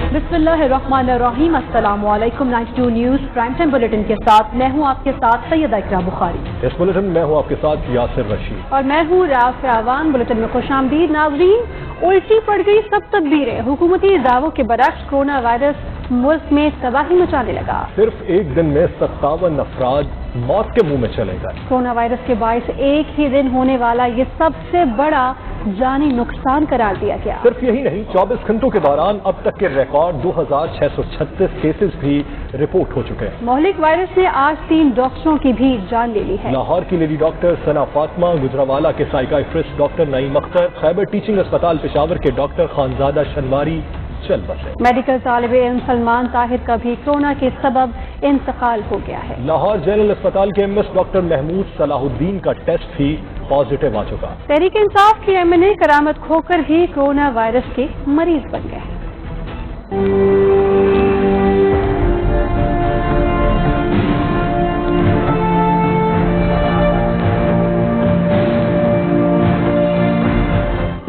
बिस्मिल्लाहिर्रहमानिर्रहीम। अस्सलाम वालेकुम। 92 न्यूज़ प्राइम टाइम बुलेटिन के साथ मैं हूं आपके साथ सैयदा इकरा बुखारी। इस बुलेटिन में मैं हूं आपके साथ यासिर रशीद और मैं हूं राफ़िया अवान। बुलेटिन में खुशामदीद नाज़रीन। उल्टी पड़ गई सब तदबीरें। हुकूमती दावों के बरक्स कोरोना वायरस मुल्क में तबाही मचाने लगा। सिर्फ एक दिन में 57 अफराद मौत के मुंह में चले गए। कोरोना वायरस के बायस एक ही दिन होने वाला ये सबसे बड़ा जानी नुकसान करार दिया गया। सिर्फ यही नहीं, 24 घंटों के दौरान अब तक के रिकॉर्ड 2636 केसेस भी रिपोर्ट हो चुके हैं। मोहलिक वायरस ने आज 3 डॉक्टरों की भी जान ले ली है। लाहौर की लेडी डॉक्टर सना फातिमा, गुजरावाला के psychiatrist doctor Naeem Akhtar, Khyber teaching अस्पताल पेशावर के डॉक्टर खानजादा शनवारी चल बसे। मेडिकल तालिब इल्म सलमान ताहिर का भी कोरोना के सबब इंतकाल हो गया है। लाहौर जनरल अस्पताल के एमएस डॉक्टर महमूद सलाहुद्दीन का टेस्ट भी पॉजिटिव आ चुका। तहरीक इंसाफ की एमएनए करामत खोकर भी कोरोना वायरस के मरीज बन गए।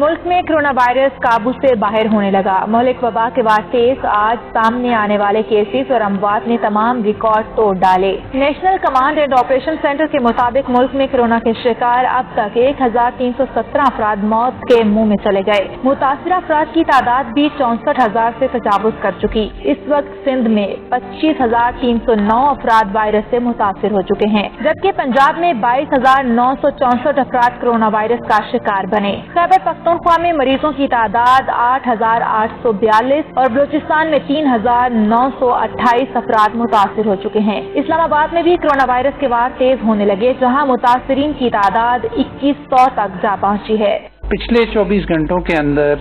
मुल्क में कोरोना वायरस काबू से बाहर होने लगा। मौलिक वबा के वास्ते आज सामने आने वाले केसेस और अमवात ने तमाम रिकॉर्ड तोड़ डाले। National command and operation centre के मुताबिक मुल्क में कोरोना के शिकार अब तक 1317 अफराद मौत के मुंह में चले गए। मुतासिर अफराद की तादाद भी 64,000 से तजावुज कर चुकी। इस वक्त सिंध में 25,309 अफराद वायरस से मुतासिर हो चुके हैं, जबकि पंजाब में 22,964 अफराद कोरोना वायरस का शिकार बने। खैबर पख्तूनख्वा में मरीजों की तादाद 8,842 और बलूचिस्तान में 3,928 अफराद मुतासिर हो चुके हैं। इस्लामाबाद में भी कोरोना वायरस के वार तेज होने लगे, जहां मुतासिरीन की तादाद 2100 तक जा पहुंची है। पिछले 24 घंटों के अंदर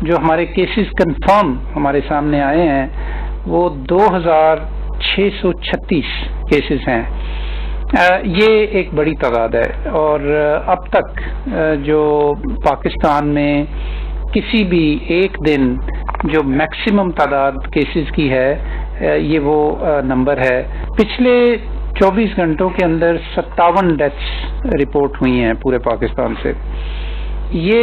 जो हमारे केसेस कंफर्म हमारे सामने आए हैं वो 2,636 केसेस हैं। ये एक बड़ी तादाद है और अब तक जो पाकिस्तान में किसी भी एक दिन जो मैक्सिमम तादाद केसेस की है ये वो नंबर है। पिछले 24 घंटों के अंदर 57 डेथ्स रिपोर्ट हुई हैं पूरे पाकिस्तान से। ये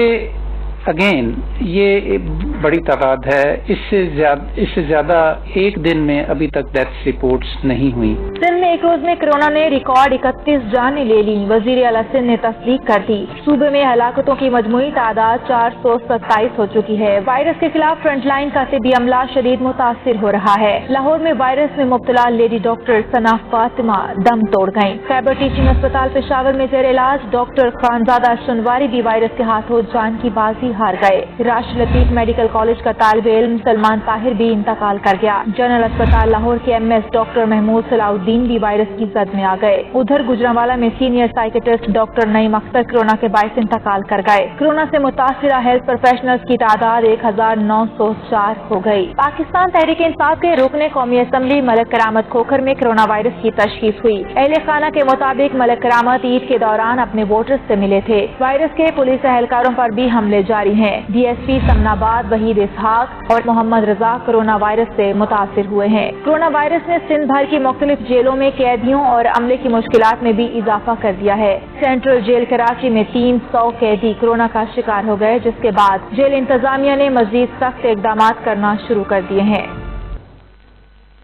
अगेन ये बड़ी तादाद है। इससे ज्यादा एक दिन में अभी तक डेथ रिपोर्ट्स नहीं हुई। सिंध में एक रोज में कोरोना ने रिकॉर्ड 31 जानें ले ली। वजीर आला सिंध ने तस्दीक कर दी। सूबे में हलाकतों की मजमूई तादाद 427 हो चुकी है। वायरस के खिलाफ फ्रंटलाइन का तिबी अमला शदीद मुतासिर हो रहा है। लाहौर में वायरस में मुब्तला लेडी डॉक्टर सना फातिमा दम तोड़ गयी। खैबर टीचिंग अस्पताल पेशावर में जेर इलाज डॉक्टर खानजादा शनवारी भी वायरस के हाथों जान की बाजी हार गए। राशिद लतीफ मेडिकल कॉलेज का तालिब इल्म सलमान ताहिर भी इंतकाल कर गया। जनरल अस्पताल लाहौर के एमएस डॉक्टर महमूद सलाहुद्दीन भी वायरस की जद में आ गए। उधर गुजरावाला में senior psychiatrist doctor Naeem Akhtar corona के बायस इंतकाल कर गए। कोरोना से मुतासिरा हेल्थ प्रोफेशनल्स की तादाद 1,904 हो गई। पाकिस्तान तहरीक इंसाफ के रुकने कौमी असम्बली मलिक करामत खोखर में कोरोना वायरस की तशखीस हुई। अहले खाना के मुताबिक मलिक करामत ईद के दौरान अपने वोटर्स से मिले थे। वायरस के पुलिस एहलकारों पर भी हमले जारी हैं। डीएसपी समनाबाद वहीद इसहाक और मोहम्मद रजा कोरोना वायरस से मुतासिर हुए हैं। कोरोना वायरस ने सिंध भर की मुख्तलिफ जेलों में कैदियों और अमले की मुश्किलात में भी इजाफा कर दिया है। सेंट्रल जेल कराची में 300 कैदी कोरोना का शिकार हो गए, जिसके बाद जेल इंतजामिया ने मजीद सख्त इकदाम करना शुरू कर दिए हैं।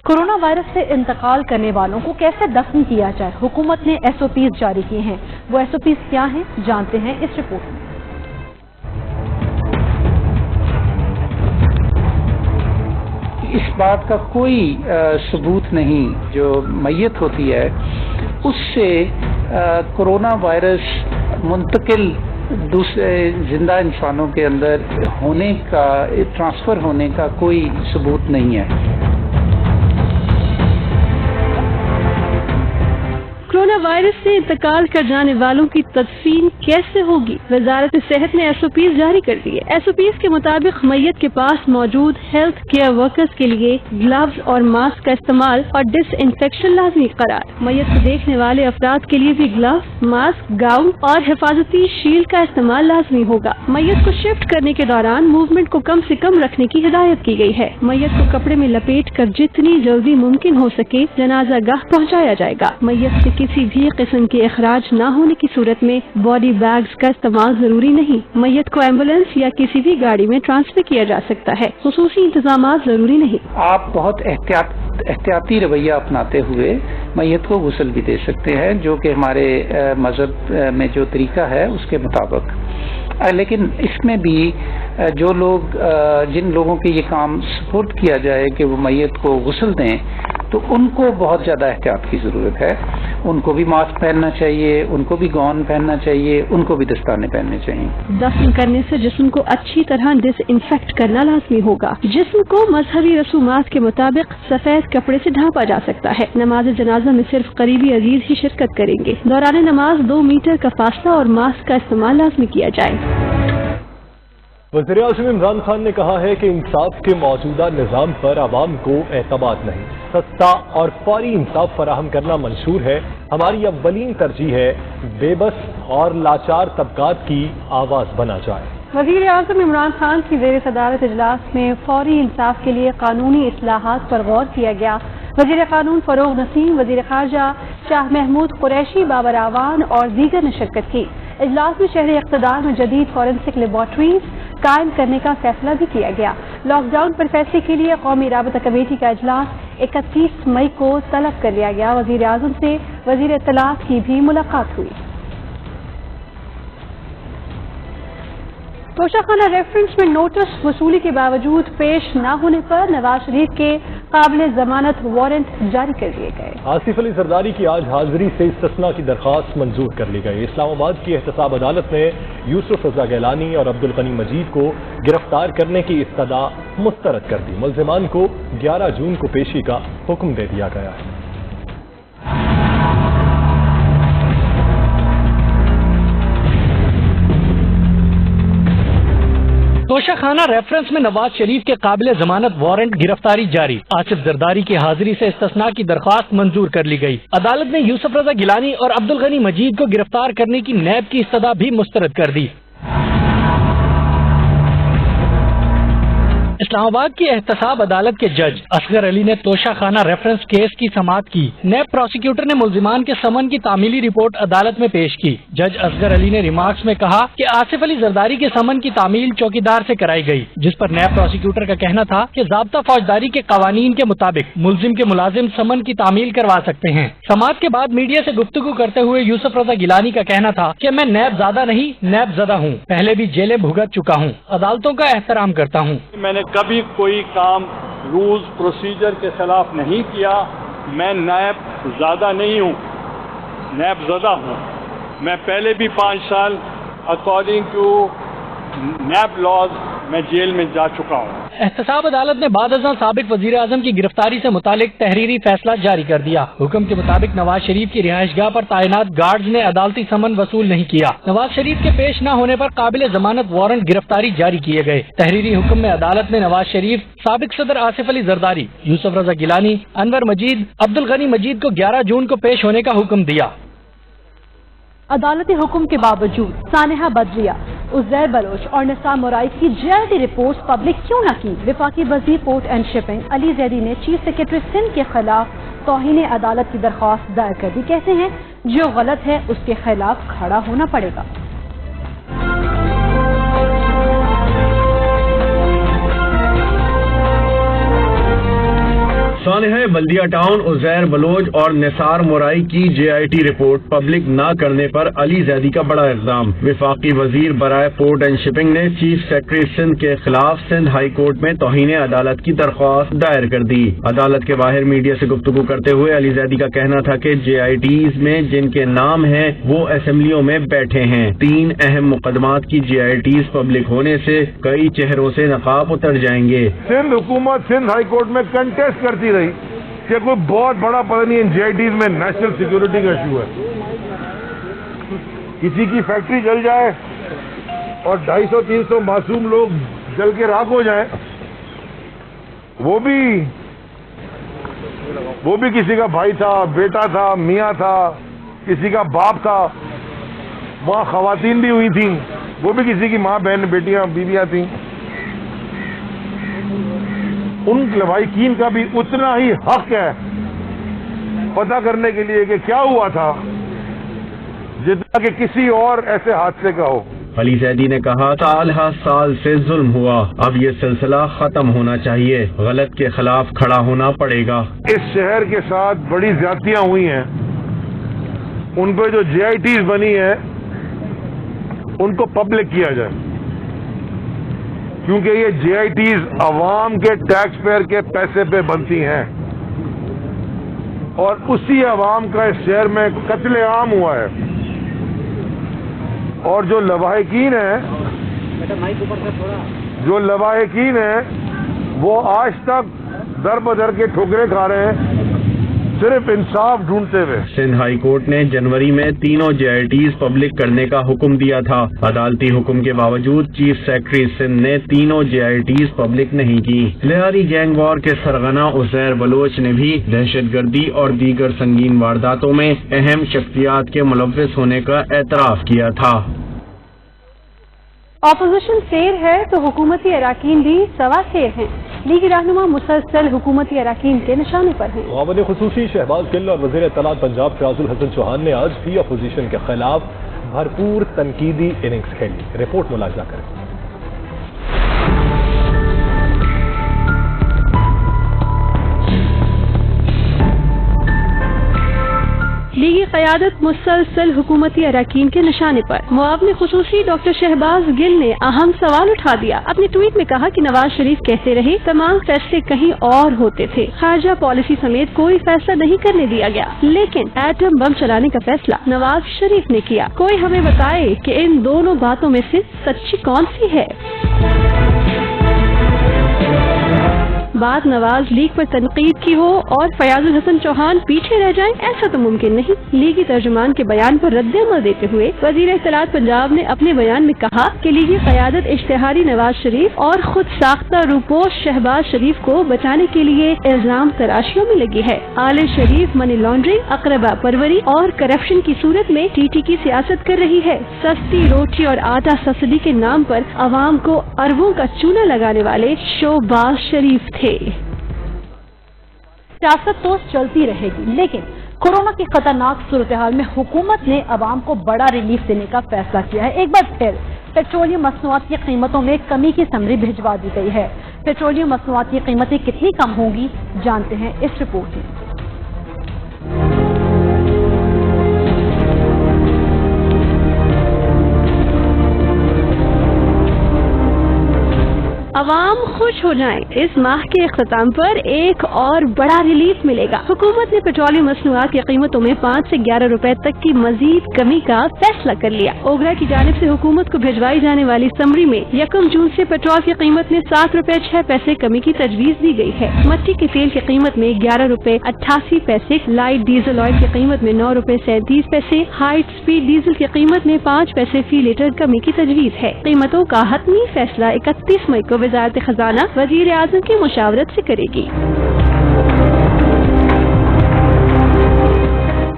कोरोना वायरस से इंतकाल करने वालों को कैसे दफन किया जाए, हुकूमत ने SOPs जारी किए हैं। वो SOPs क्या हैं, जानते हैं इस रिपोर्ट में। इस बात का कोई सबूत नहीं जो मैयत होती है उससे कोरोना वायरस मुंतकिल दूसरे जिंदा इंसानों के अंदर होने का, ट्रांसफर होने का कोई सबूत नहीं है। कोरोना वायरस से इंतकाल कर जाने वालों की तदफीन कैसे होगी, वजारत सेहत ने SOPs जारी कर दिए। SOPs के मुताबिक मैयत के पास मौजूद हेल्थ केयर वर्कर्स के लिए ग्लव्स और मास्क का इस्तेमाल और डिसइंफेक्शन लाजमी करार। मैयत को देखने वाले अफराद के लिए भी ग्लव्स, मास्क, गाउन और हिफाजती शील्ड का इस्तेमाल लाजमी होगा। मैयत को शिफ्ट करने के दौरान मूवमेंट को कम से कम रखने की हिदायत की गई है। मैयत को कपड़े में लपेट कर जितनी जल्दी मुमकिन हो सके जनाजा गाह पहुँचाया जाएगा। मैयत से किसी بھی قسم کے اخراج نہ ہونے کی صورت میں باڈی بیگز کا استعمال ضروری نہیں. میت کو ایمبولینس یا کسی بھی گاڑی میں ٹرانسفر کیا جا سکتا ہے. خصوصی انتظامات ضروری نہیں. آپ بہت احتیاطی رویہ اپناتے ہوئے میت کو غسل بھی دے سکتے ہیں، جو کہ ہمارے مذہب میں جو طریقہ ہے اس کے مطابق. لیکن اس میں بھی جو لوگ جن لوگوں کے یہ کام سپورٹ کیا جائے کہ وہ میت کو غسل دیں، تو ان کو بہت زیادہ احتیاط کی ضرورت ہے. ان کو بھی ماسک پہننا چاہیے، ان کو بھی گون پہننا چاہیے، ان کو بھی دستانے پہننے چاہیے. دفن کرنے سے جسم کو اچھی طرح ڈس انفیکٹ کرنا لازمی ہوگا. جسم کو مذہبی رسومات کے مطابق سفید کپڑے سے ڈھانپا جا سکتا ہے. نماز جنازہ میں صرف قریبی عزیز ہی شرکت کریں گے. دوران نماز 2 میٹر کا فاصلہ اور ماسک کا استعمال لازمی کیا جائے. وزیر اعظم عمران خان نے کہا ہے کہ انصاف کے موجودہ نظام پر عوام کو اعتماد نہیں. سستا اور فوری انصاف فراہم کرنا منشور ہے. ہماری اولین ترجیح ہے بے بس اور لاچار طبقات کی آواز بنا جائے. وزیر اعظم عمران خان کی زیر صدارت اجلاس میں فوری انصاف کے لیے قانونی اصلاحات پر غور کیا گیا. وزیر قانون فروغ نسیم، وزیر خارجہ شاہ محمود قریشی، بابر اعوان اور دیگر نے شرکت کی. اجلاس میں شہری اقتدار میں جدید فورینسک لیبارٹریز قائم کرنے کا فیصلہ بھی کیا گیا. لاک ڈاؤن پر فیصلے کے لیے قومی رابطہ کمیٹی کا اجلاس 31 مئی کو طلب کر لیا گیا. وزیر اعظم سے وزیر اطلاعات کی بھی ملاقات ہوئی. توشہ خانہ ریفرنس میں نوٹس وصولی کے باوجود پیش نہ ہونے پر نواز شریف کے قابل ضمانت وارنٹ جاری کر دیے گئے. آصف علی زرداری کی آج حاضری سے استثناء کی درخواست منظور کر لی گئی. اسلام آباد کی احتساب عدالت نے یوسف رضا گیلانی اور عبدالغنی مجید کو گرفتار کرنے کی استدعا مسترد کر دی. ملزمان کو 11 جون کو پیشی کا حکم دے دیا گیا ہے. توشہ خانہ ریفرنس میں نواز شریف کے قابل ضمانت وارنٹ گرفتاری جاری. آصف زرداری کی حاضری سے استثناء کی درخواست منظور کر لی گئی. عدالت نے یوسف رضا گیلانی اور عبدالغنی مجید کو گرفتار کرنے کی نیب کی استدعا بھی مسترد کر دی. اسلام آباد کی احتساب عدالت کے جج اصغر علی نے توشہ خانہ ریفرنس کیس کی سماعت کی. نیب پروسیکیوٹر نے ملزمان کے سمن کی تعمیلی رپورٹ عدالت میں پیش کی. جج اصغر علی نے ریمارکس میں کہا کہ آصف علی زرداری کے سمن کی تعمیل چوکیدار سے کرائی گئی، جس پر نیب پروسیکیوٹر کا کہنا تھا کہ ضابطہ فوجداری کے قوانین کے مطابق ملزم کے ملازم سمن کی تعمیل کروا سکتے ہیں. سماعت کے بعد میڈیا سے گفتگو کرتے ہوئے یوسف رضا گیلانی کا کہنا تھا کہ میں نیب زادہ نہیں نیب زدہ ہوں، پہلے بھی جیلیں بھگت چکا ہوں، عدالتوں کا احترام کرتا ہوں. میں نے کبھی کوئی کام رولز پروسیجر کے خلاف نہیں کیا. میں نیب زادہ نہیں ہوں، نیب زدہ ہوں. میں پہلے بھی 5 سال اکارڈنگ ٹو نیب لاز میں جیل میں جا چکا ہوں. احتساب عدالت نے بعد ازاں سابق وزیر اعظم کی گرفتاری سے متعلق تحریری فیصلہ جاری کر دیا. حکم کے مطابق نواز شریف کی رہائش گاہ پر تعینات گارڈز نے عدالتی سمن وصول نہیں کیا. نواز شریف کے پیش نہ ہونے پر قابل ضمانت وارنٹ گرفتاری جاری کیے گئے. تحریری حکم میں عدالت نے نواز شریف، سابق صدر آصف علی زرداری، یوسف رضا گیلانی، انور مجید، عبدالغنی مجید کو 11 جون کو پیش ہونے کا حکم دیا. عدالتی حکم کے باوجود سانحہ بدریہ، عزیر بلوچ اور نثار مورائی کی جیلتی رپورٹس پبلک کیوں نہ کی؟ وفاقی وزیر پورٹ اینڈ شپنگ علی زیدی نے چیف سیکرٹری سندھ کے خلاف توہین عدالت کی درخواست دائر کر دی. کہتے ہیں جو غلط ہے اس کے خلاف کھڑا ہونا پڑے گا. سانحہ بلدیہ ٹاؤن عزیر بلوچ اور نثار مورائی کی JIT رپورٹ پبلک نہ کرنے پر علی زیدی کا بڑا الزام. وفاقی وزیر برائے پورٹ اینڈ شپنگ نے چیف سیکرٹری سندھ کے خلاف سندھ ہائی کورٹ میں توہین عدالت کی درخواست دائر کر دی. عدالت کے باہر میڈیا سے گفتگو کرتے ہوئے علی زیدی کا کہنا تھا کہ JITs میں جن کے نام ہیں وہ اسمبلیوں میں بیٹھے ہیں. 3 اہم مقدمات کی JITs پبلک ہونے سے کئی چہروں سے نقاب اتر جائیں گے. سندھ حکومت سندھ ہائی کورٹ میں کنٹیسٹ کرتی رہی کہ کوئی بہت بڑا پتہ نہیں ان JITs میں نیشنل سیکورٹی کا ایشو ہے. کسی کی فیکٹری جل جائے اور 250-300 معصوم لوگ جل کے راکھ ہو جائیں، وہ بھی کسی کا بھائی تھا، بیٹا تھا، میاں تھا، کسی کا باپ تھا. وہاں خواتین بھی ہوئی تھیں، وہ بھی کسی کی ماں، بہن، بیٹیاں، بیویاں تھیں. ان لواحقین کا بھی اتنا ہی حق ہے پتہ کرنے کے لیے کہ کیا ہوا تھا. जितना कि किसी और ऐसे हादसे का हो। अली जैदी ने कहा, साल हर साल से जुल्म हुआ, अब ये सिलसिला खत्म होना चाहिए, गलत के खिलाफ खड़ा होना पड़ेगा। इस शहर के साथ बड़ी ज्यादतियां हुई हैं, उन पर जो JITs बनी है उनको पब्लिक किया जाए, क्योंकि ये JITs अवाम के टैक्स पेयर के पैसे पे बनती हैं और उसी अवाम का इस शहर में कत्लेआम हुआ है। और जो लवाहिकीन है वो आज तक दर बदर के ठोकरे खा रहे हैं, सिर्फ इंसाफ ढूंढते हुए। सिंध हाई कोर्ट ने जनवरी में तीनों JITs पब्लिक करने का हुक्म दिया था। अदालती हुक्म के बावजूद चीफ सेक्रेटरी सिंध ने तीनों JITs पब्लिक नहीं की। लिहारी गैंग वॉर के सरगना उज़ैर बलोच ने भी दहशतगर्दी और दीगर संगीन वारदातों में अहम शख्सियात के मुलव्विस होने का एतराफ किया था। अपोजिशन शेर है तो हुकूमती अराकीन भी सवा शेर हैं। लीगी रहनुमा मुसलसल हुकूमती अराकीन के निशाने पर हैं। मुआविन खुसूसी शहबाज गिल और वज़ीर इत्तलात पंजाब फयाजुल हसन चौहान ने आज भी अपोजिशन के खिलाफ भरपूर तनकीदी इनिंग्स खेली। रिपोर्ट मुलाजा करें। लीगी क़यादत मुसलसल हुकूमती अराकीन के निशाने पर। मुआविन खुसूसी डॉक्टर शहबाज गिल ने अहम सवाल उठा दिया। अपने ट्वीट में कहा कि नवाज शरीफ कहते रहे तमाम फैसले कहीं और होते थे, खारजा पॉलिसी समेत कोई फैसला नहीं करने दिया गया, लेकिन एटम बम चलाने का फैसला नवाज शरीफ ने किया। कोई हमें बताए कि इन दोनों बातों में से सच्ची कौन सी है। बात नवाज लीग पर तनकीद की हो और फयाजुल हसन चौहान पीछे रह जाएं, ऐसा तो मुमकिन नहीं। लीगी तर्जुमान के बयान पर रद्द-ए-अमल देते हुए वज़ीर इत्तलात पंजाब ने अपने बयान में कहा कि लीगी क़यादत इश्तिहारी नवाज शरीफ और खुद साख्ता रूपोश शहबाज शरीफ को बचाने के लिए इल्जाम तराशियों में लगी है। आले शरीफ मनी लॉन्ड्रिंग, अक़रबा परवरी और करप्शन की सूरत में टीटी की सियासत कर रही है। सस्ती रोटी और आटा सब्सिडी के नाम पर अवाम को अरबों का चूना लगाने वाले शहबाज शरीफ थे। सियासत तो चलती रहेगी, लेकिन कोरोना की खतरनाक सूरत हाल में हुकूमत ने अवाम को बड़ा रिलीफ देने का फैसला किया है। एक बार फिर पेट्रोलियम मसनूआत की कीमतों में कमी की समरी भिजवा दी गई है। पेट्रोलियम मसनूआत की कीमतें कितनी कम होंगी, जानते हैं इस रिपोर्ट में। अवाम खुश हो जाएं, इस माह के इख्तिताम पर एक और बड़ा रिलीफ मिलेगा। हुकूमत ने पेट्रोलियम मसनूआत की कीमतों में 5 से 11 रुपए तक की मजीद कमी का फैसला कर लिया। ओगरा की जानिब से हुकूमत को भिजवाई जाने वाली समरी में 1 जून से पेट्रोल की कीमत में 7 रुपए 6 पैसे कमी की तजवीज दी गई है। मट्टी के तेल की कीमत में 11 रुपए 88 पैसे, लाइट डीजल ऑयल की कीमत में 9 रुपए 37 पैसे, हाई स्पीड डीजल की कीमत में 5 पैसे फी लीटर कमी की तजवीज है। कीमतों का हतमी फैसला 31 मई को वज़ारत खजाना वज़ीर आज़म की मुशावरत से करेगी।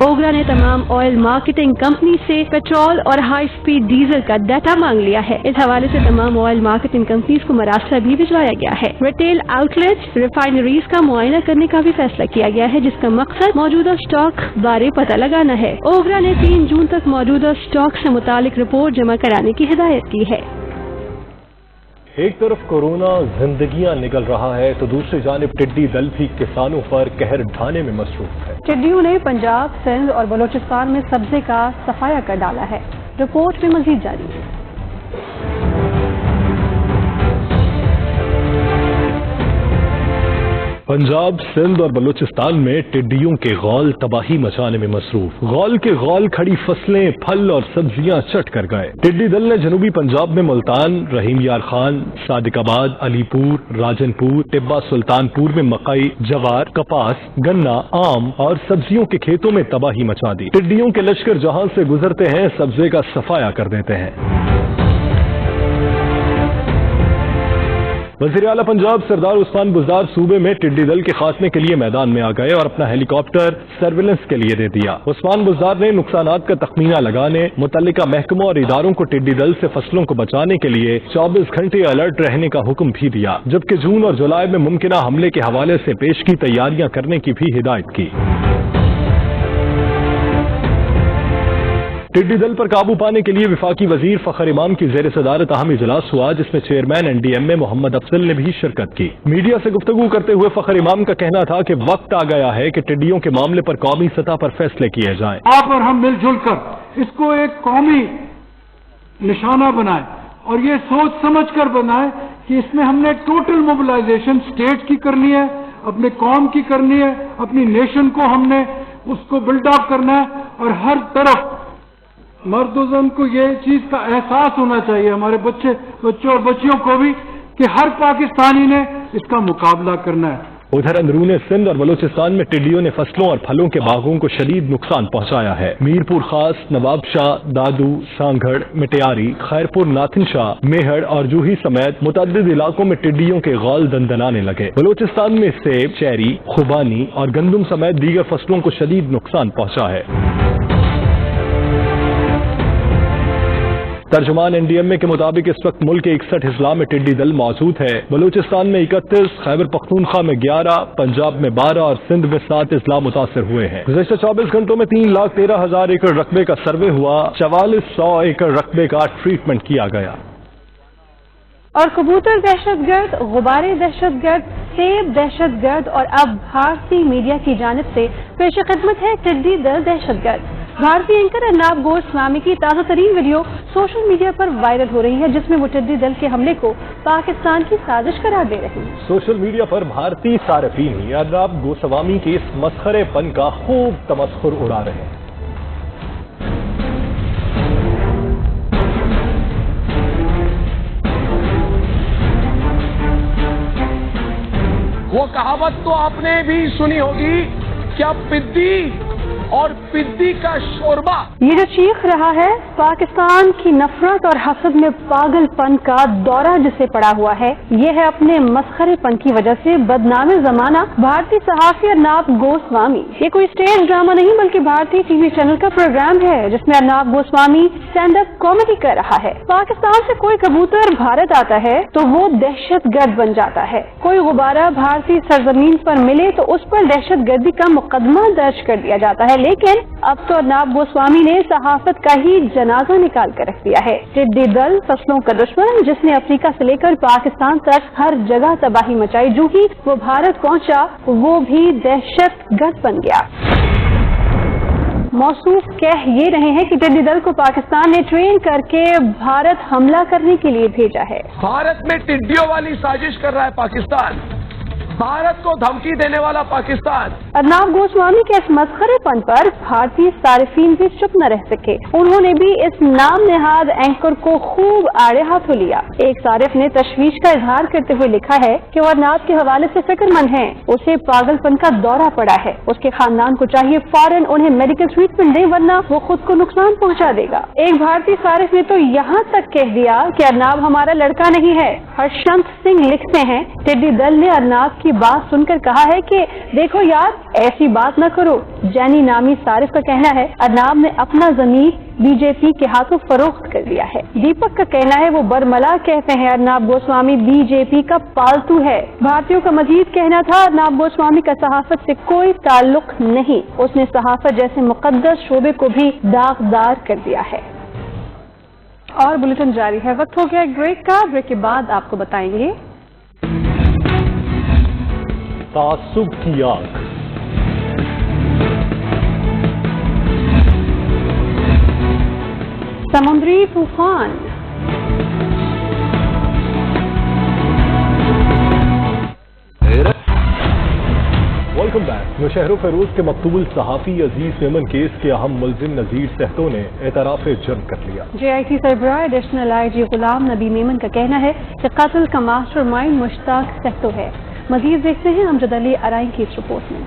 ओगरा ने तमाम ऑयल मार्केटिंग कंपनी से पेट्रोल और हाई स्पीड डीजल का डाटा मांग लिया है। इस हवाले से तमाम ऑयल मार्केटिंग कंपनीज को मरासला भी भिजवाया गया है। रिटेल आउटलेट्स, रिफाइनरीज का मुआयना करने का भी फैसला किया गया है, जिसका मकसद मौजूदा स्टॉक बारे पता लगाना है। ओगरा ने 3 जून तक मौजूदा स्टॉक से मुतालिक रिपोर्ट जमा कराने की हिदायत की है। एक तरफ कोरोना जिंदगियां निगल रहा है तो दूसरी जानिब टिड्डी दल भी किसानों पर कहर ढाने में मसरूफ है। टिड्डियों ने पंजाब, सिंध और बलोचिस्तान में सब्जे का सफाया कर डाला है। रिपोर्ट में मजीद जारी है। पंजाब, सिंध और बलूचिस्तान में टिड्डियों के गौल तबाही मचाने में मसरूफ। गौल के गौल खड़ी फसलें, फल और सब्जियां चट कर गए। टिड्डी दल ने जनूबी पंजाब में मुल्तान, रहीम यार खान, सादिकाबाद, अलीपुर, राजनपुर, टिब्बा सुल्तानपुर में मकई, जवार, कपास, गन्ना, आम और सब्जियों के खेतों में तबाही मचा दी। टिड्डियों के लश्कर जहां से गुजरते हैं सब्जे का सफाया कर देते हैं। वज़ीर आला पंजाब सरदार उस्मान बुज़दार सूबे में टिड्डी दल के खात्मे के लिए मैदान में आ गए और अपना हेलीकॉप्टर सर्विलेंस के लिए दे दिया। उस्मान बुज़दार ने नुकसानात का तखमीना लगाने, मुतल्लिका महकमों और इदारों को टिड्डी दल से फसलों को बचाने के लिए 24 घंटे अलर्ट रहने का हुक्म भी दिया, जबकि जून और जुलाई में मुमकिना हमले के हवाले से पेश की तैयारियां करने की भी हिदायत की। टिड्डी दल पर काबू पाने के लिए वफाकी वजीर फखर इमाम की जेर सदारत अहम इजलास हुआ, जिसमें चेयरमैन NDMA मोहम्मद अफजल ने भी शिरकत की। मीडिया से गुफ्तगू करते हुए फखर इमाम का कहना था कि वक्त आ गया है कि टिड्डियों के मामले पर कौमी सतह पर फैसले किए जाएं। आप और हम मिलजुल कर इसको एक कौमी निशाना बनाए और ये सोच समझ कर बनाए कि इसमें हमने टोटल मोबिलाइजेशन स्टेट की करनी है, अपने कौम की करनी है, अपनी नेशन को हमने उसको बिल्ड अप करना है और हर तरफ मर्द को ये चीज का एहसास होना चाहिए, हमारे बच्चों और बच्चियों को भी, कि हर पाकिस्तानी ने इसका मुकाबला करना है। उधर अंदरूनी सिंध और बलूचिस्तान में टिड्डियों ने फसलों और फलों के बागों को शदीद नुकसान पहुंचाया है। मीरपुर खास, नवाबशाह, दादू, सांगढ़, मिटियारी, खैरपुर, नाथिन शाह, मेहड़ और जूही समेत मुतअद्दिद इलाकों में टिड्डियों के गौल दंदनाने लगे। बलूचिस्तान में सेब, चेरी, खुबानी और गंदुम समेत दीगर फसलों को शदीद नुकसान पहुंचा है। तर्जुमान NDMA के मुताबिक इस वक्त मुल्क के 61 अजला में टिड्डी दल मौजूद है। बलूचिस्तान में 31, खैबर पख्तूनख्वा में 11, पंजाब में 12 और सिंध में 7 अजला मुतासर हुए हैं। गुज़श्ता 24 घंटों में 3,13,000 एकड़ रकबे का सर्वे हुआ, 4400 एकड़ रकबे का ट्रीटमेंट किया गया। और कबूतर दहशतगर्द, गुब्बारे दहशतगर्द, सेब दहशतगर्द और अब भारतीय मीडिया की जानिब से पेश खिदमत है टिड्डी दल दहशतगर्द। भारतीय एंकर अर्नाब गोस्वामी की ताज़ा तरीन वीडियो सोशल मीडिया पर वायरल हो रही है, जिसमें वो टिड्डी दल के हमले को पाकिस्तान की साजिश करार दे रही है। सोशल मीडिया पर भारतीय सारफीन ही अर्नाब गोस्वामी के इस मस्खरेपन का खूब तमस्खुर उड़ा रहे हैं। वो कहावत तो आपने भी सुनी होगी, क्या पिद्दी और पिद्दी का शोरबा। ये जो चीख रहा है पाकिस्तान की नफरत और हसद में पागलपन का दौरा जिसे पड़ा हुआ है, ये है अपने मस्खरेपन की वजह से बदनाम जमाना भारतीय सहाफी अर्नाब गोस्वामी। ये कोई स्टेज ड्रामा नहीं बल्कि भारतीय टीवी चैनल का प्रोग्राम है, जिसमें Arnab Goswami stand up comedy कर रहा है। पाकिस्तान से कोई कबूतर भारत आता है तो वो दहशतगर्द बन जाता है। कोई गुब्बारा भारतीय सरजमीन पर मिले तो उस पर दहशतगर्दी का मुकदमा दर्ज कर दिया जाता है। लेकिन अब तो अर्नाब गोस्वामी ने सहाफत का ही जनाजा निकाल कर रख दिया है। टिड्डी दल फसलों का दुश्मन, जिसने अफ्रीका से लेकर पाकिस्तान तक हर जगह तबाही मचाई, जो ही वो भारत पहुंचा वो भी दहशतगर्द बन गया। मौसूफ कह ये रहे हैं कि टिड्डी दल को पाकिस्तान ने ट्रेन करके भारत हमला करने के लिए भेजा है। भारत में टिड्डियों वाली साजिश कर रहा है पाकिस्तान, भारत को धमकी देने वाला पाकिस्तान। अर्नाब गोस्वामी के इस मस्खरेपन पर भारतीय सारिफीन भी चुप न रह सके। उन्होंने भी इस नाम नेहाद एंकर को खूब आड़े हाथों लिया। एक सारिफ ने तशवीश का इजहार करते हुए लिखा है कि वो अर्नाब के हवाले से फिक्रमंद है, उसे पागलपन का दौरा पड़ा है, उसके खानदान को चाहिए फौरन उन्हें मेडिकल ट्रीटमेंट दे, वरना वो खुद को नुकसान पहुंचा देगा। एक भारतीय सारिफ ने तो यहाँ तक कह दिया कि अर्नाब हमारा लड़का नहीं है। हर्षंत सिंह लिखते हैं, टिड्डी दल ने अर्नाब की बात सुनकर कहा है कि देखो यार, ऐसी बात न करो। जैनी नामी सारिफ का कहना है अर्नाब ने अपना जमीन बीजेपी के हाथों फरोख्त कर दिया है। दीपक का कहना है वो बरमला कहते हैं अर्नाब गोस्वामी बीजेपी का पालतू है। भारतीयों का मजीद कहना था अर्नाब गोस्वामी का सहाफत से कोई ताल्लुक नहीं, उसने सहाफत जैसे मुकद्दस शोबे को भी दागदार कर दिया है। और बुलेटिन जारी है, वक्त हो गया एक ब्रेक का। ब्रेक के बाद आपको बताएंगे तासुब की आग, समुद्री तूफान, वेलकम बैक। नौशहर फेरोज के मकतूल सहाफी अजीज मेमन केस के अहम मुलजिम नजीर सहतो ने एतराफ़ जुर्म कर लिया। JIT सरबराह additional IG Ghulam Nabi Memon का कहना है कि कत्ल का मास्टर माइंड मुश्ताक सहतो है। मजीद देखते हैं अमजद अली अराई की इस रिपोर्ट में।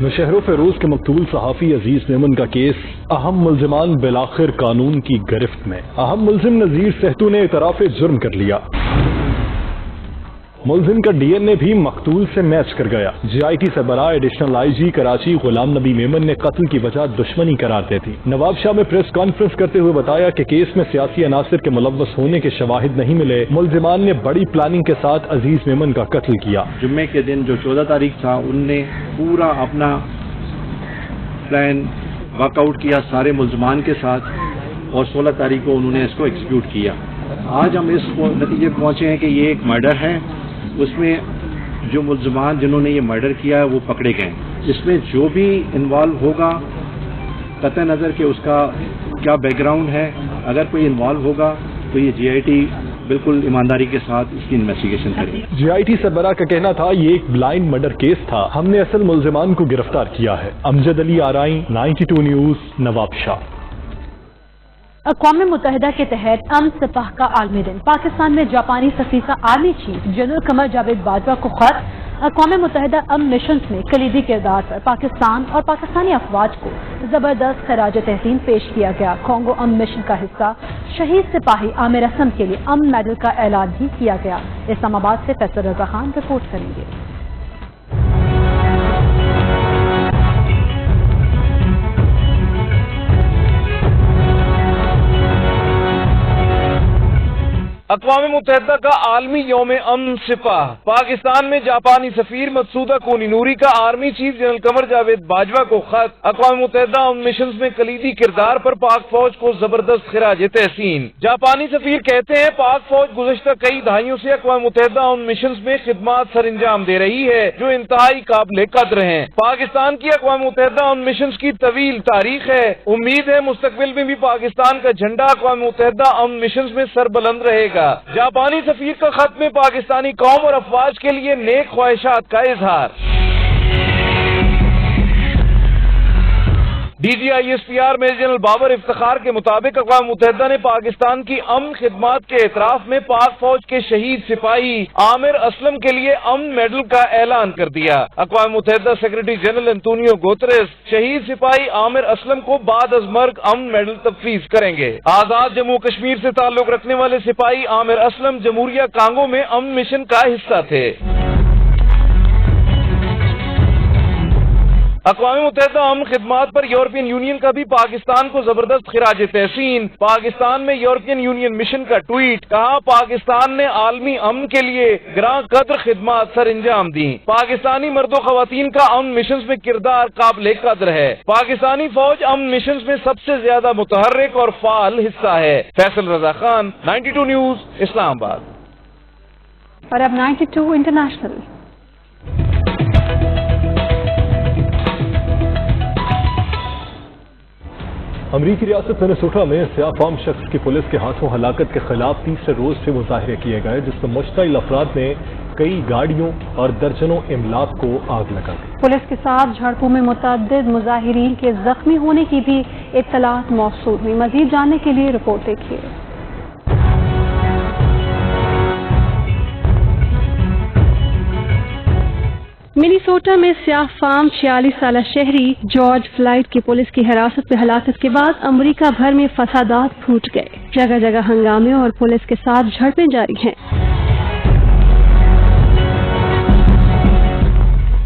नौशहर फेरोज के मकतूल सहाफी अजीज मेमन का केस अहम मुलजिमान बिलाखिर कानून की गिरफ्त में। अहम मुलजिम नजीर सहतू ने एतराफ़ जुर्म कर लिया। मुलजिम का DNA भी मकतूल से मैच कर गया। GIT सरबराह additional IG Karachi Ghulam Nabi Memon ने कत्ल की वजह दुश्मनी करार दे दी। नवाब शाह में प्रेस कॉन्फ्रेंस करते हुए बताया कि केस में सियासी अनासर के मुलव्वस होने के शवाहिद नहीं मिले। मुलजिमान ने बड़ी प्लानिंग के साथ अजीज मेमन का कत्ल किया। जुम्मे के दिन जो 14 तारीख था, उनने पूरा अपना प्लान वर्कआउट किया सारे मुलजमान के साथ और 16 तारीख को उन्होंने इसको एग्जीक्यूट किया। आज हम इस नतीजे पर पहुंचे हैं कि ये एक मर्डर है, उसमें जो मुलजमान जिन्होंने ये मर्डर किया है वो पकड़े गए। इसमें जो भी इन्वॉल्व होगा, कतई नज़र के उसका क्या बैकग्राउंड है, अगर कोई इन्वॉल्व होगा तो ये GIT बिल्कुल ईमानदारी के साथ इसकी इन्वेस्टिगेशन करेगी। GIT सरबराह का कहना था ये एक ब्लाइंड मर्डर केस था, हमने असल मुलजिमान को गिरफ्तार किया है। अमजद अली आराई, 92 न्यूज, नवाब शाह। अक़वाम मुत्तहिदा के तहत अमन सिपाह का आलमी दिन। पाकिस्तान में जापानी सफीर का army chief general Qamar Javed Bajwa को खत। अक़वाम मुत्तहिदा अमन मिशन में कलीदी किरदार पर पाकिस्तान और पाकिस्तानी अफवाज को जबरदस्त खराज तहसीन पेश किया गया। कॉन्गो अमन मिशन का हिस्सा शहीद सिपाही आमिर असलम के लिए अमन मेडल का ऐलान भी किया गया। इस्लामाबाद से फैसल रजा खान रिपोर्ट करेंगे। अक़वाम मुत्तहिदा का आलमी यौम अमन सिपाह। पाकिस्तान में जापानी सफीर मकसूदा कोनी नूरी का army chief general Qamar Javed Bajwa को खत। अक़वाम मुत्तहिदा अमन मिशन में कलीदी किरदार पर पाक फौज को जबरदस्त खिराज तहसीन। जापानी सफीर कहते हैं पाक फौज गुज़श्ता कई दहाइयों से अक़वाम मुत्तहिदा अमन मिशन में खिदमात सर अंजाम दे रही है जो इंतहाई काबिल कद्र हैं। पाकिस्तान की अक़वाम मुत्तहिदा अमन मिशन की तवील तारीख है। उम्मीद है मुस्तकबिल में भी पाकिस्तान का झंडा अक़वाम मुत्तहिदा अमन मिशन में सरबुलंद रहेगा। जापानी सफीर का खत में पाकिस्तानी कौम और अफवाज के लिए नेक ख्वाहिशात का इजहार। DGISPR major general Babar Iftikhar के मुताबिक अक़वाम मुत्तहिदा ने पाकिस्तान की अमन खिदमात के एतराफ में पाक फौज के शहीद सिपाही आमिर असलम के लिए अमन मेडल का ऐलान कर दिया। अक़वाम मुत्तहिदा सेक्रेटरी जनरल एंटोनियो गुतेरेस शहीद सिपाही आमिर असलम को बाद अज मर्ग अमन मेडल तफवीज करेंगे। आजाद जम्मू कश्मीर से ताल्लुक रखने वाले सिपाही आमिर असलम जमहूरिया कांगो में अमन मिशन का हिस्सा थे। अक़वाम मुत्तहिदा अमन खिदमात पर यूरोपियन यूनियन का भी पाकिस्तान को जबरदस्त खिराज तहसीन। पाकिस्तान में यूरोपियन यूनियन मिशन का ट्वीट। कहा पाकिस्तान ने आलमी अमन के लिए ग्रां कद्र खिदमात सर अंजाम दी। पाकिस्तानी मर्दों खवातीन का अमन मिशन में किरदार काबिल कद्र है। पाकिस्तानी फौज अमन मिशन में सबसे ज्यादा मुतहर्रिक और फाल हिस्सा है। फैसल रजा खान, 92 न्यूज, इस्लामाबाद। और अब 92 इंटरनेशनल। अमरीकी रियासत मिनेसोटा में सियाफाम शख्स की पुलिस के हाथों हलाकत के खिलाफ तीसरे रोज से मुजाहरे किए गए, जिसमें मुश्तइल अफराद ने कई गाड़ियों और दर्जनों इमलाक को आग लगा दी। पुलिस के साथ झड़पों में मुतअद्दिद मुजाहिरीन के जख्मी होने की भी इत्तलात मौसूल हुई। मजीद जानने के लिए रिपोर्ट देखिए। मिनीसोटा में स्याह फार्म 46 साल शहरी जॉर्ज फ्लाइड की पुलिस की हिरासत में हलाकत के बाद अमरीका भर में फसादात फूट गए। जगह जगह हंगामे और पुलिस के साथ झड़पें जारी हैं।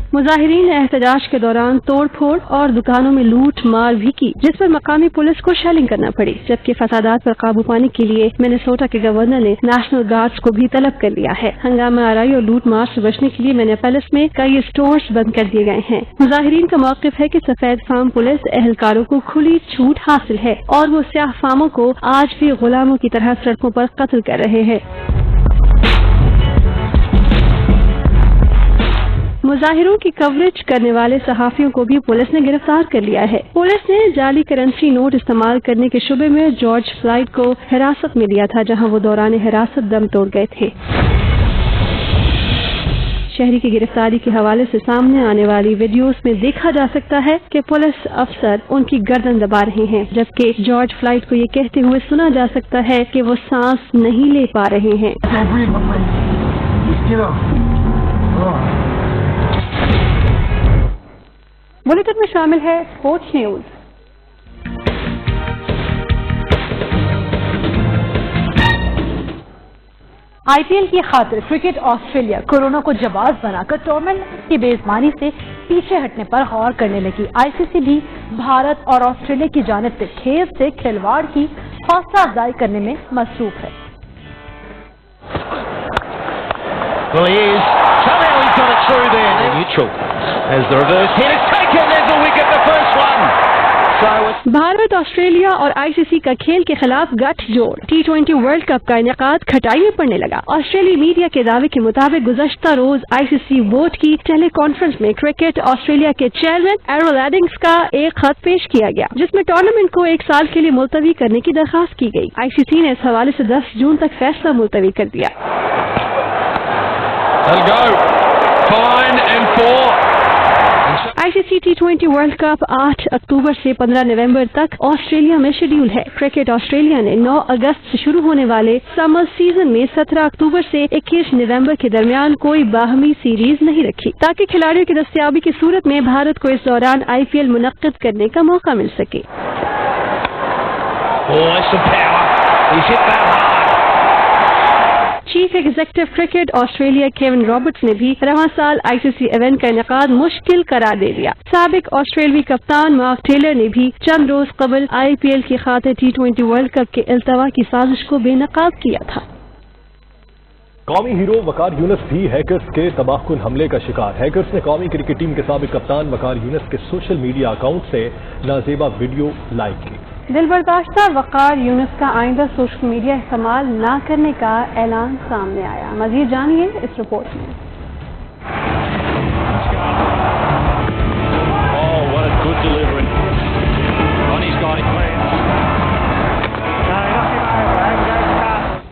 मुजाहिरीन ने एहतजाज के दौरान तोड़ फोड़ और दुकानों में लूट मार भी की, जिस पर मकामी पुलिस को शेलिंग करना पड़ी। जबकि फसादात पर काबू पाने के लिए मिनेसोटा के गवर्नर ने नेशनल गार्ड्स को भी तलब कर लिया है। हंगामा आराई और लूट मार से बचने के लिए मिनेपोलिस में कई स्टोर्स बंद कर दिए गए हैं। मुजाहिरीन का मौक़िफ़ है कि सफेद फार्म पुलिस एहलकारों को खुली छूट हासिल है और वो स्याह फार्मों को आज भी गुलामों की तरह सड़कों पर कत्ल कर रहे हैं। मुजाहिरों की कवरेज करने वाले सहाफियों को भी पुलिस ने गिरफ्तार कर लिया है। पुलिस ने जाली करेंसी नोट इस्तेमाल करने के शुबे में जॉर्ज फ्लाइड को हिरासत में लिया था, जहां वो दौरान हिरासत दम तोड़ गए थे। शहरी की गिरफ्तारी के हवाले से सामने आने वाली वीडियोस में देखा जा सकता है कि पुलिस अफसर उनकी गर्दन दबा रहे हैं, जबकि जॉर्ज फ्लाइड को ये कहते हुए सुना जा सकता है कि वो सांस नहीं ले पा रहे हैं। बुलेटिन में शामिल है स्पोर्ट्स न्यूज। IPL की खातिर क्रिकेट ऑस्ट्रेलिया कोरोना को जवाब बनाकर टूर्नामेंट की बेईमानी से पीछे हटने पर गौर करने लगी। ICC भी भारत और ऑस्ट्रेलिया की जानिब से खेल से खिलवाड़ की हौसला अफजाई करने में मसरूफ है। Well, he is. Somehow he's got it through there. Neutral. As the reverse hit is taken, there's the wicket, the first one. Bharat, Australia और ICC का खेल के खिलाफ गठजोड़। T20 वर्ल्ड कप का इनेकाद खटाई में पड़ने लगा। ऑस्ट्रेलियाई मीडिया के दावे के मुताबिक गुज़श्ता रोज ICC बोर्ड की टेली कॉन्फ्रेंस में क्रिकेट ऑस्ट्रेलिया के चेयरमैन एरल एडिंग्स का एक खत पेश किया गया, जिसमें टूर्नामेंट को 1 साल के लिए मुलतवी करने की दरखास्त की गई। ICC ने इस हवाले से 10 जून तक फैसला मुलतवी कर दिया। ICC T20 वर्ल्ड कप 8 अक्टूबर से 15 नवंबर तक ऑस्ट्रेलिया में शेड्यूल है। क्रिकेट ऑस्ट्रेलिया ने 9 अगस्त से शुरू होने वाले समर सीजन में 17 अक्टूबर से 21 नवंबर के दरमियान कोई बाहमी सीरीज नहीं रखी, ताकि खिलाड़ियों की दस्तयाबी की सूरत में भारत को इस दौरान IPL मुनक्किद करने का मौका मिल सके। Chief executive cricket Australia Kevin Roberts ने भी रवां साल ICC इवेंट का इनेकाद मुश्किल करार दे दिया। साबिक ऑस्ट्रेलियाई कप्तान मार्क टेलर ने भी चंद रोज कबल IPL की खातिर T20 वर्ल्ड कप के इल्तवा की साजिश को बेनकाब किया था। कौमी हीरो वकार यूनुस भी हैकर्स के तबाहकुन हमले का शिकार। हैकर्स ने कौमी क्रिकेट टीम के साबिक कप्तान वकार यूनुस के सोशल मीडिया अकाउंट से नाजेबा वीडियो लाइक की। दिलबर्दाश्ता वकार यूनुस का आइंदा सोशल मीडिया इस्तेमाल न करने का ऐलान सामने आया। मजीद जानिए इस रिपोर्ट में।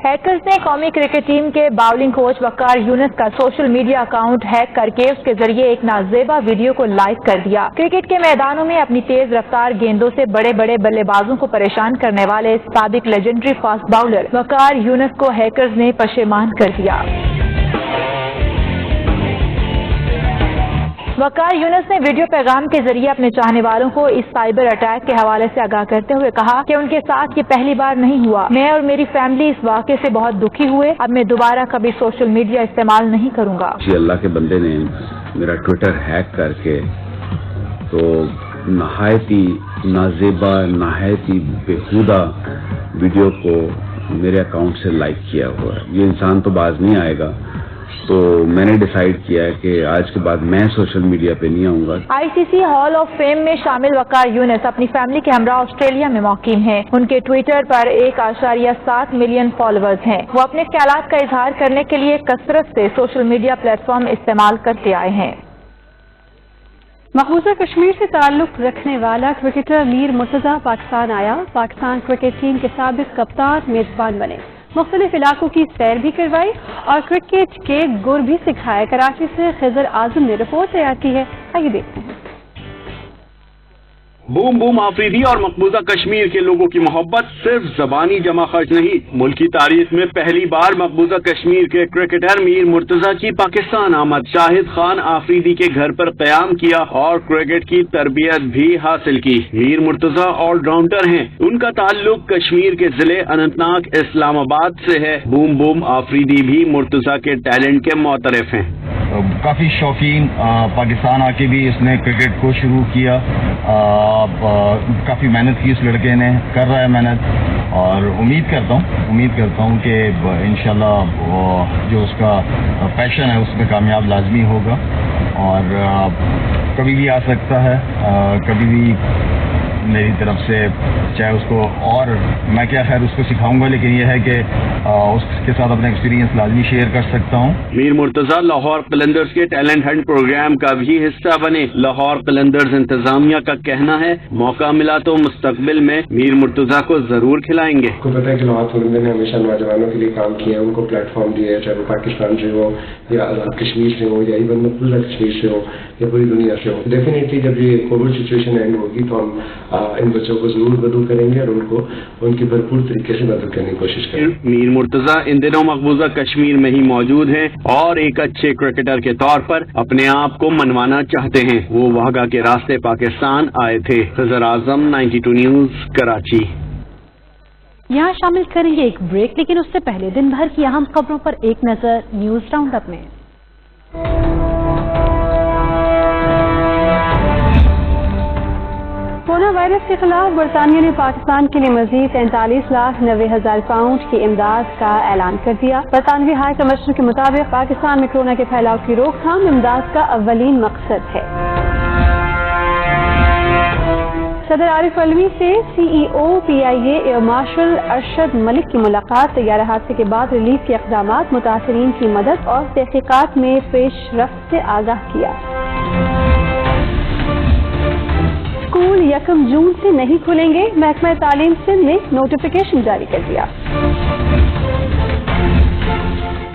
हैकर्स ने कौमी क्रिकेट टीम के बाउलिंग कोच वकार यूनुस का सोशल मीडिया अकाउंट हैक करके उसके जरिए एक नाजेबा वीडियो को लाइक कर दिया। क्रिकेट के मैदानों में अपनी तेज रफ्तार गेंदों से बड़े बड़े बल्लेबाजों को परेशान करने वाले साबिक लेजेंडरी फास्ट बाउलर वकार यूनुस को हैकर्स ने पशेमान कर दिया। वकार यूनुस ने वीडियो पैगाम के जरिए अपने चाहने वालों को इस साइबर अटैक के हवाले से आगाह करते हुए कहा कि उनके साथ ये पहली बार नहीं हुआ। मैं और मेरी फैमिली इस वाक़े से बहुत दुखी हुए। अब मैं दोबारा कभी सोशल मीडिया इस्तेमाल नहीं करूंगा। अल्लाह के बंदे ने मेरा ट्विटर हैक करके तो नहायती नाजेबा नहायती बेहुदा वीडियो को मेरे अकाउंट से लाइक किया हुआ है। ये इंसान तो बाज नहीं आएगा, तो मैंने डिसाइड किया है कि आज के बाद मैं सोशल मीडिया पे नहीं आऊंगा। ICC हॉल ऑफ फेम में शामिल वकार यूनुस अपनी फैमिली के हमरा ऑस्ट्रेलिया में मौकीम हैं। उनके ट्विटर पर 1.7 मिलियन फॉलोअर्स हैं। वो अपने ख्यालात का इजहार करने के लिए कसरत से सोशल मीडिया प्लेटफॉर्म इस्तेमाल करते आए हैं। मकबूजा कश्मीर से ताल्लुक रखने वाला क्रिकेटर मीर मुर्तजा पाकिस्तान आया। पाकिस्तान क्रिकेट टीम के साबिक कप्तान मेजबान बने। मुख्तलिफ इलाकों की सैर भी करवाई और क्रिकेट के गुर भी सिखाए। कराची से खिजर आजम ने रिपोर्ट तैयार की है, आइए देखते हैं। बूम बूम आफरीदी और मकबूजा कश्मीर के लोगों की मोहब्बत सिर्फ जबानी जमा खर्च नहीं, मुल्क की तारीख में पहली बार मकबूजा कश्मीर के क्रिकेटर मीर मुर्तजा की पाकिस्तान आमद शाहिद खान आफरीदी के घर पर कयाम किया और क्रिकेट की तरबियत भी हासिल की। मीर मुर्तजा ऑलराउंडर हैं। उनका ताल्लुक कश्मीर के जिले अनंतनाग इस्लामाबाद से है। बूम बूम आफरीदी भी मुर्तजा के टैलेंट के मोतरफ हैं। काफी शौकीन, पाकिस्तान आके भी इसने क्रिकेट को शुरू किया। काफी मेहनत की इस लड़के ने, कर रहा है मेहनत और उम्मीद करता हूँ कि इंशाल्लाह जो उसका पैशन है उसमें कामयाब लाजमी होगा और कभी भी आ सकता है, कभी भी मेरी तरफ से चाहे उसको, और मैं क्या खैर उसको सिखाऊंगा, लेकिन यह है कि उसके साथ अपना एक्सपीरियंस लाजमी शेयर कर सकता हूँ। मीर मुर्तजा लाहौर कलंदर्स के टैलेंट हंट प्रोग्राम का भी हिस्सा बने। लाहौर कलंदर्स इंतजामिया का कहना है मौका मिला तो मुस्तकबिल में मीर मुर्तजा को जरूर खिलाएंगे। आपको पता है कि लाहौर कलंदर ने हमेशा नौजवानों के लिए काम किया, उनको प्लेटफॉर्म दिया, चाहे वो पाकिस्तान से हो या आजाद कश्मीर से हो या इवन मकबूजा कश्मीर से हो या पूरी दुनिया से हो। डेफिनेटली जब ये कोविड सिचुएशन एंड होगी तो हम इन बच्चों को जरूर मदद करेंगे और उनको उनकी भरपूर तरीके से मदद करने की कोशिश करेंगे। मीर मुर्तजा इन दिनों मकबूजा कश्मीर में ही मौजूद हैं और एक अच्छे क्रिकेटर के तौर पर अपने आप को मनवाना चाहते हैं। वो वाघा के रास्ते पाकिस्तान आए थे। खिजर आजम, 92 न्यूज, कराची। यहाँ शामिल करेंगे एक ब्रेक, लेकिन उससे पहले दिन भर की अहम खबरों पर एक नजर न्यूज राउंड अप में। कोरोना वायरस के खिलाफ बरतानिया ने पाकिस्तान के लिए मजीद 43,90,000 पाउंड की इमदाद का ऐलान कर दिया। बरतानवी हाई कमिश्नर के मुताबिक पाकिस्तान में कोरोना के फैलाव की रोकथाम इमदाद का अव्वलीन मकसद है। सदर आरिफ अलवी से CEO PIA air marshal Arshad Malik की मुलाकात। तैयारा हादसे के बाद रिलीफ के इक़दामात, मुतासरीन की मदद और तहकीकात में पेशरफ्त से आगाह किया। स्कूल 1 जून से नहीं खुलेंगे, महकमा तालीम सिंध ने नोटिफिकेशन जारी कर दिया।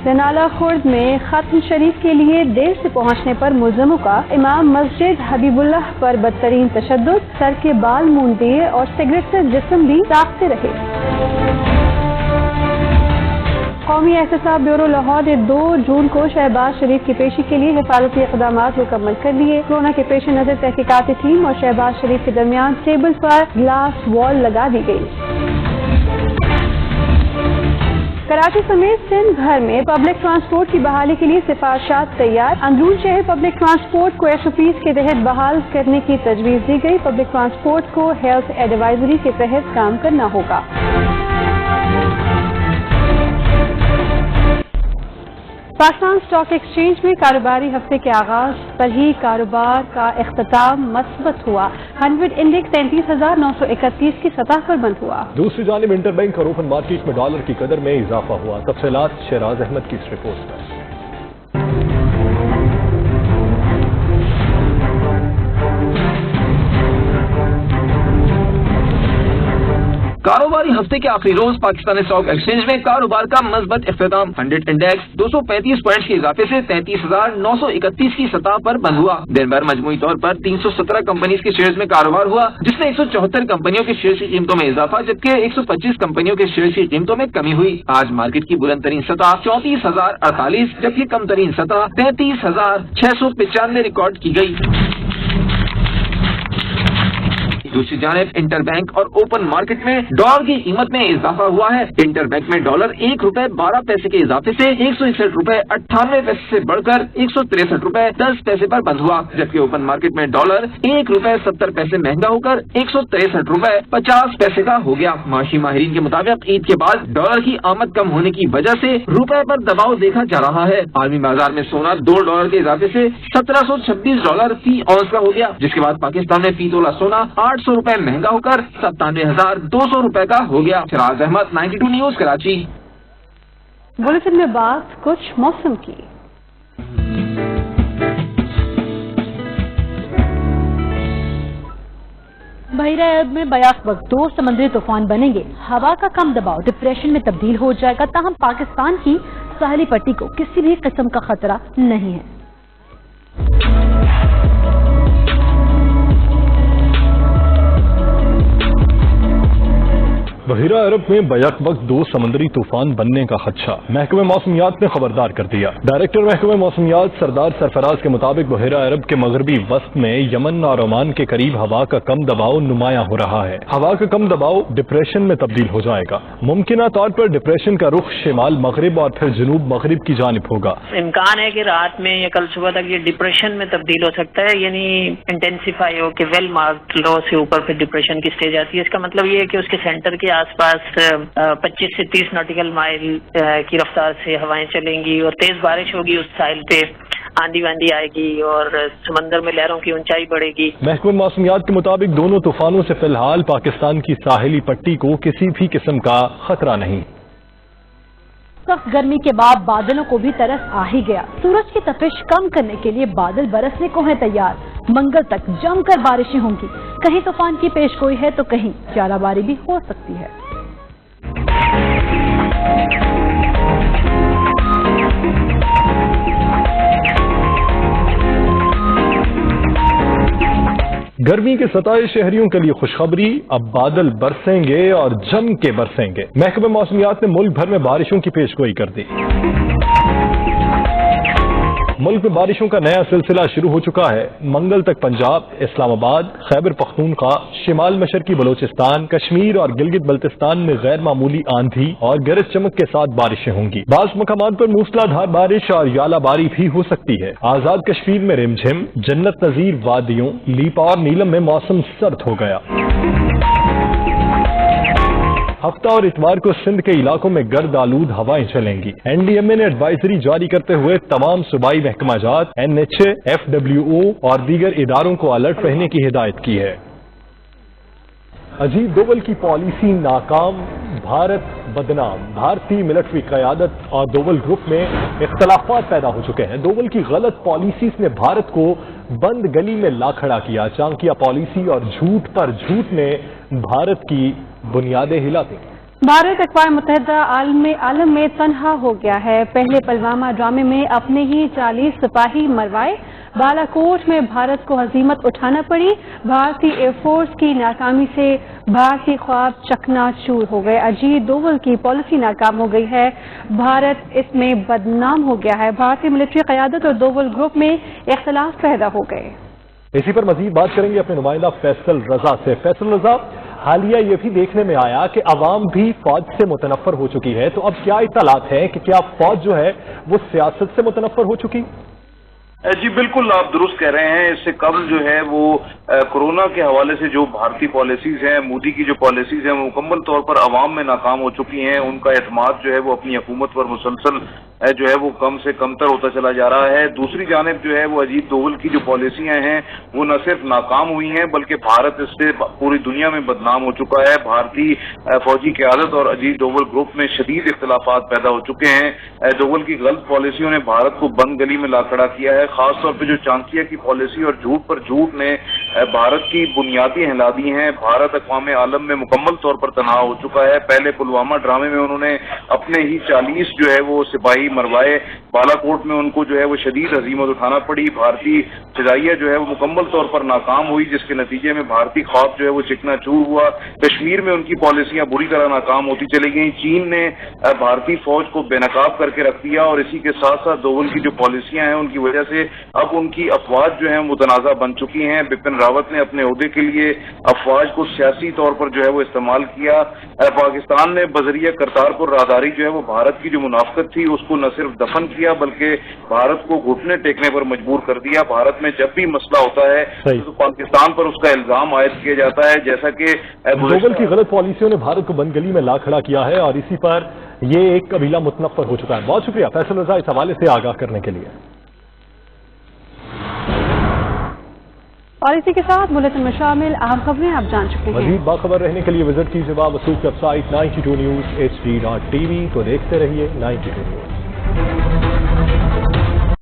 रनाला खुर्द में खत्म शरीफ के लिए देर से पहुंचने पर मुलजमों का इमाम मस्जिद हबीबुल्लाह पर बदतरीन तशद्दुद, सर के बाल मूंद दिए और सिगरेट से जिस्म भी ताकते रहे। कौमी एहतसाब ब्यूरो लाहौर ने 2 जून को शहबाज शरीफ की पेशी के लिए हिफाजती इक़दामात मुकम्मल कर लिए। कोरोना के पेश नजर तहकीकाती टीम और शहबाज शरीफ के दरमियान टेबल पर ग्लास वॉल लगा दी गई। कराची समेत सिंध भर में पब्लिक ट्रांसपोर्ट की बहाली के लिए सिफारिशात तैयार। अंदरून शहर पब्लिक ट्रांसपोर्ट को SOPs के तहत बहाल करने की तजवीज़ दी गई। पब्लिक ट्रांसपोर्ट को हेल्थ एडवाइजरी के तहत काम करना होगा। पाकिस्तान स्टॉक एक्सचेंज में कारोबारी हफ्ते के आगाज पर ही कारोबार का इख्तिताम मस्बत हुआ। 100 इंडेक्स 33,931 की सतह पर बंद हुआ। दूसरी जानिब इंटरबैंक और ओपन मार्केट में डॉलर की कदर में इजाफा हुआ। तफसीलात शहराज अहमद की इस रिपोर्ट में। कारोबारी हफ्ते के आखिरी रोज पाकिस्तानी स्टॉक एक्सचेंज में कारोबार का मजबूत इख्तिताम 100 इंडेक्स 235 पॉइंट्स के इजाफे से 33,931 की सतह पर बंद हुआ। दिन भर मजमूई तौर पर 317 कंपनीज के शेयर्स में कारोबार हुआ, जिसमें 174 कंपनियों के शेयर की कीमतों में इजाफा जबकि 125 कंपनियों के शेयर की कीमतों में कमी हुई। आज मार्केट की बुलंद तरीन सतह 34,048 जबकि कम तरीन सतह 33,695 रिकॉर्ड की गई। दूसरी जानिब इंटरबैंक और ओपन मार्केट में डॉलर की कीमत में इजाफा हुआ है। इंटरबैंक में डॉलर ₹1.12 के इजाफे से 161.98 से बढ़कर 163.10 पर बंद हुआ, जबकि ओपन मार्केट में डॉलर ₹1.70 महंगा होकर 163.50 का हो गया। माशी माहिरीन के मुताबिक ईद के बाद डॉलर की आमद कम होने की वजह से रुपए पर दबाव देखा जा रहा है। आलमी बाजार में सोना $2 के इजाफे से $1726 फी औंस का हो गया, जिसके बाद पाकिस्तान में फी तोला सोना ₹800 महंगा होकर ₹97,200 का हो गया। शहराज अहमद 92 न्यूज कराची। बुलेटिन में बात कुछ मौसम की। बहिरा अरब में बयाक वक्त 2 समुद्री तूफान बनेंगे। हवा का कम दबाव डिप्रेशन में तब्दील हो जाएगा, ताहम पाकिस्तान की साहली पट्टी को किसी भी किस्म का खतरा नहीं है। बहिरा अरब में बैक वक्त 2 समुद्री तूफान बनने का खदशा, महकमे मौसमियात ने खबरदार कर दिया। डायरेक्टर महकमे मौसमियात सरदार सरफराज के मुताबिक बहिरा अरब के मगरबी वस्त में यमन और ओमान के करीब हवा का कम दबाव नुमाया हो रहा है। हवा का कम दबाव डिप्रेशन में तब्दील हो जाएगा। मुमकिन तौर पर डिप्रेशन का रुख शिमाल मगरिब और फिर जनूब मगरिब की जानिब होगा। इम्कान है कि रात में या कल सुबह तक ये डिप्रेशन में तब्दील हो सकता है, यानी इंटेंसिफाई हो कि वेल मार्क्ड लो से ऊपर फिर डिप्रेशन की स्टेज आती है। इसका मतलब ये है कि उसके सेंटर के आसपास 25 से 30 नॉटिकल माइल की रफ्तार से हवाएं चलेंगी और तेज बारिश होगी। उस साइल पे आंधी वांधी आएगी और समंदर में लहरों की ऊंचाई बढ़ेगी। महकमा मौसमियात के मुताबिक दोनों तूफानों से फिलहाल पाकिस्तान की साहिली पट्टी को किसी भी किस्म का खतरा नहीं। सख्त गर्मी के बाद बादलों को भी तरस आ ही गया। सूरज की तपिश कम करने के लिए बादल बरसने को हैं तैयार। मंगल तक जमकर बारिशें होंगी। कहीं तूफान की पेशगोई है तो कहीं ज़्यादाबारी भी हो सकती है। गर्मी के सताए शहरियों के लिए खुशखबरी, अब बादल बरसेंगे और जम के बरसेंगे। महकमे मौसमियात ने मुल्क भर में बारिशों की पेशगोई कर दी। मुल्क में बारिशों का नया सिलसिला शुरू हो चुका है। मंगल तक पंजाब, इस्लामाबाद, खैबर पख्तूनख्वा, शिमाल मशरकी बलोचिस्तान, कश्मीर और गिलगित बल्तिस्तान में गैर मामूली आंधी और गरज चमक के साथ बारिशें होंगी। बाज़ मकामात पर मूसलाधार बारिश और यालाबारी भी हो सकती है। आजाद कश्मीर में रिमझिम, जन्नत नजीर वादियों, लीपा और नीलम में मौसम सर्द हो गया। हफ्ता और इतवार को सिंध के इलाकों में गर्द आलूद हवाएं चलेंगी। एनडीएमए ने एडवाइजरी जारी करते हुए तमाम सूबाई महकमाजात, एनएचए, एफडब्ल्यूओ और दीगर इदारों को अलर्ट रहने की हिदायत की है। अजीत डोवल की पॉलिसी नाकाम, भारत बदनाम। भारतीय मिलिट्री क़यादत और डोवल ग्रुप में इख्तलाफात पैदा हो चुके हैं। डोवल की गलत पॉलिसीज ने भारत को बंद गली में ला खड़ा किया। चाणक्य पॉलिसी और झूठ पर झूठ ने भारत की बुनियादें हिला दी। भारत अक़वाम मुत्तहिदा आलम में तन्हा हो गया है। पहले पुलवामा ड्रामे में अपने ही 40 सिपाही मरवाए। बालाकोट में भारत को हजीमत उठाना पड़ी। भारतीय एयरफोर्स की नाकामी से भारतीय ख्वाब चकनाचूर हो गए। अजीत डोवल की पॉलिसी नाकाम हो गई है। भारत इसमें बदनाम हो गया है। भारतीय मिलिट्री क़यादत और डोवल ग्रुप में इख्तलाफ पैदा हो गए। इसी पर मजीद बात करेंगे अपने नुमाइंदा फैसल रजा से। फैसल रजा, हालिया ये भी देखने में आया कि अवाम भी फौज से मुतनफ़र हो चुकी है, तो अब क्या इत्तलात है कि क्या फौज जो है वो सियासत से मुतनफ़र हो चुकी? जी बिल्कुल, आप दुरुस्त कह रहे हैं। इससे कबल जो है वो कोरोना के हवाले से जो भारतीय पॉलिसीज हैं, मोदी की जो पॉलिसीज हैं, वो मुकम्मल तौर पर अवाम में नाकाम हो चुकी हैं। उनका एतमाद जो है वो अपनी हुकूमत पर मुसलसल जो है वो कम से कमतर होता चला जा रहा है। दूसरी जानिब जो है वो अजीत डोवल की जो पॉलिसियां हैं वो न सिर्फ नाकाम हुई हैं बल्कि भारत इससे पूरी दुनिया में बदनाम हो चुका है। भारतीय फौजी क़यादत और अजीत डोवल ग्रुप में शदीद इख्तलाफात पैदा हो चुके हैं। डोवल की गलत पॉलिसियों ने भारत को बंद गली में ला खड़ा किया है। खासतौर पर जो चाणक्य की पॉलिसी और झूठ पर झूठ ने भारत की बुनियादी हिला दी हैं। भारत अक़वाम आलम में मुकम्मल तौर पर तनहा हो चुका है। पहले पुलवामा ड्रामे में उन्होंने अपने ही 40 जो है वो सिपाही मरवाए। बालाकोट में उनको जो है वो शदीद हजीमत उठाना पड़ी। भारतीय फिजाइया जो है वो मुकम्मल तौर पर नाकाम हुई, जिसके नतीजे में भारतीय ख्वाब जो है वो चिकनाचूर हुआ। कश्मीर में उनकी पॉलिसियां बुरी तरह नाकाम होती चली गई। चीन ने भारतीय फौज को बेनकाब करके रख दिया और इसी के साथ साथ डोवल की जो पॉलिसियां हैं उनकी वजह से अब उनकी अफवाज जो है मुतनाज़ा बन चुकी हैं। बिपिन रावत ने अपने ओहदे के लिए अफवाज को सियासी तौर पर जो है वो इस्तेमाल किया। पाकिस्तान ने बजरिया करतारपुर राहदारी जो है वो भारत की जो मुनाफकत थी उसको न सिर्फ दफन किया बल्कि भारत को घुटने टेकने पर मजबूर कर दिया। भारत में जब भी मसला होता है तो पाकिस्तान पर उसका इल्जाम आयद किया जाता है, जैसा कि डोवल की गलत पॉलिसियों ने भारत को बंद गली में ला खड़ा किया है और इसी पर ये एक कबीला मुतनफ़र हो चुका है। बहुत शुक्रिया फैसल रजा इस हवाले से आगाह करने के लिए। और इसी के साथ बुलेटिन में शामिल अहम खबरें आप जान चुके हैं। मजीद बाखबर रहने के लिए विजिट कीजिए वसूख वेबसाइट 92 News HD.tv। तो देखते रहिए 92 News।